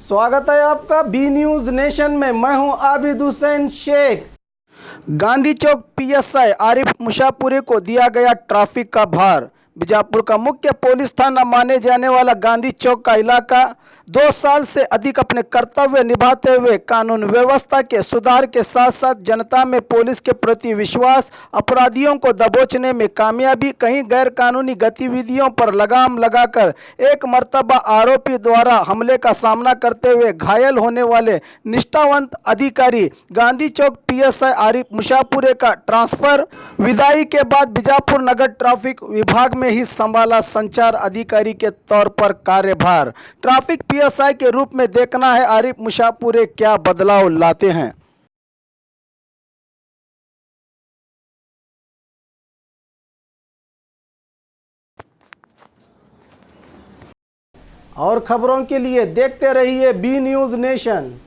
स्वागत है आपका बी न्यूज नेशन में। मैं हूं आबिद हुसैन शेख। गांधी चौक पीएसआई आरिफ मुशापुरी को दिया गया ट्रैफिक का भार। बीजापुर का मुख्य पुलिस थाना माने जाने वाला गांधी चौक का इलाका 2 साल से अधिक अपने कर्तव्य निभाते हुए कानून व्यवस्था के सुधार के साथ साथ जनता में पुलिस के प्रति विश्वास, अपराधियों को दबोचने में कामयाबी, कहीं गैर कानूनी गतिविधियों पर लगाम लगाकर एक मर्तबा आरोपी द्वारा हमले का सामना करते हुए घायल होने वाले निष्ठावंत अधिकारी गांधी चौक पीएसआई आरिफ मुशापुरे का ट्रांसफर विदाई के बाद बीजापुर नगर ट्रैफिक विभाग में ही संभाला संचार अधिकारी के तौर पर कार्यभार। ट्रैफिक पीएसआई के रूप में देखना है आरिफ मुशापुरे क्या बदलाव लाते हैं। और खबरों के लिए देखते रहिए बी न्यूज नेशन।